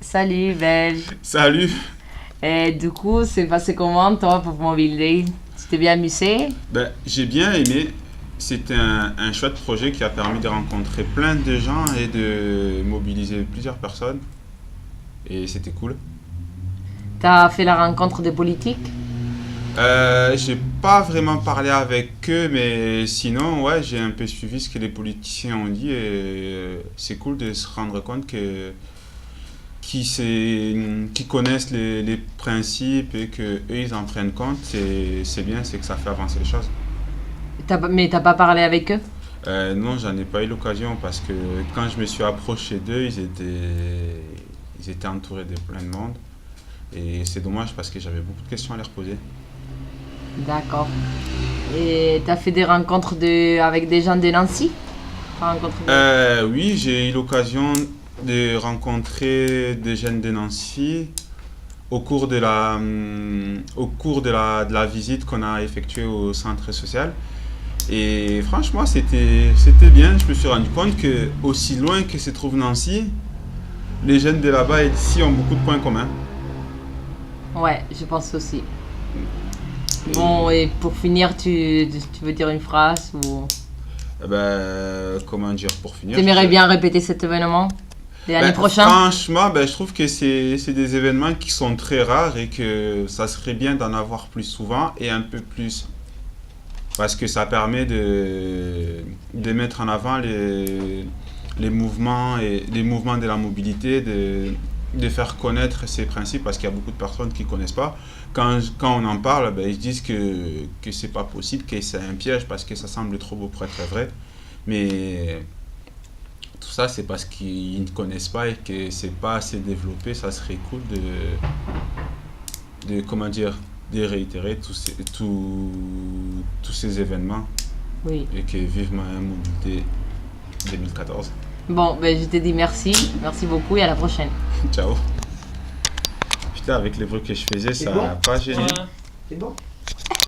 Salut, Belge. Salut! Et du coup, c'est passé comment, toi, pour Mobile Day? Tu t'es bien amusé? Ben, j'ai bien aimé. C'était un chouette projet qui a permis de rencontrer plein de gens et de mobiliser plusieurs personnes. Et c'était cool. T'as fait la rencontre des politiques? J'ai pas vraiment parlé avec eux, mais sinon, ouais, j'ai un peu suivi ce que les politiciens ont dit et c'est cool de se rendre compte que qui connaissent les principes et que eux ils en prennent compte, c'est bien, c'est que ça fait avancer les choses. Mais t'as pas parlé avec eux? Non, j'en ai pas eu l'occasion parce que quand je me suis approché d'eux, ils étaient entourés de plein de monde. Et c'est dommage parce que j'avais beaucoup de questions à leur poser. D'accord. Et t'as fait des rencontres avec des gens de Nancy? Pas rencontré Oui, j'ai eu l'occasion de rencontrer des jeunes de Nancy au cours de la visite qu'on a effectuée au centre social. Et franchement, c'était bien. Je me suis rendu compte que aussi loin que se trouve Nancy, les jeunes de là-bas et d'ici ont beaucoup de points communs. Ouais, je pense aussi. Bon, Et et pour finir, tu veux dire une phrase ou... comment dire pour finir, T'aimerais bien répéter cet événement de l'année prochaine? franchement, je trouve que c'est des événements qui sont très rares et que ça serait bien d'en avoir plus souvent et un peu plus parce que ça permet de mettre en avant les mouvements de la mobilité, de faire connaître ces principes parce qu'il y a beaucoup de personnes qui ne connaissent pas. Quand on en parle, ils disent que c'est pas possible, que c'est un piège parce que ça semble trop beau pour être vrai. Mais tout ça, c'est parce qu'ils ne connaissent pas et que c'est pas assez développé. Ça serait cool comment dire, de réitérer tous ces événements Oui. et que vive ma mobilité 2014. Bon, ben je te dis merci. Merci beaucoup et à la prochaine. Ciao. Putain, avec les bruits que je faisais, C'est ça bon? n'a pas gêné. C'est bon?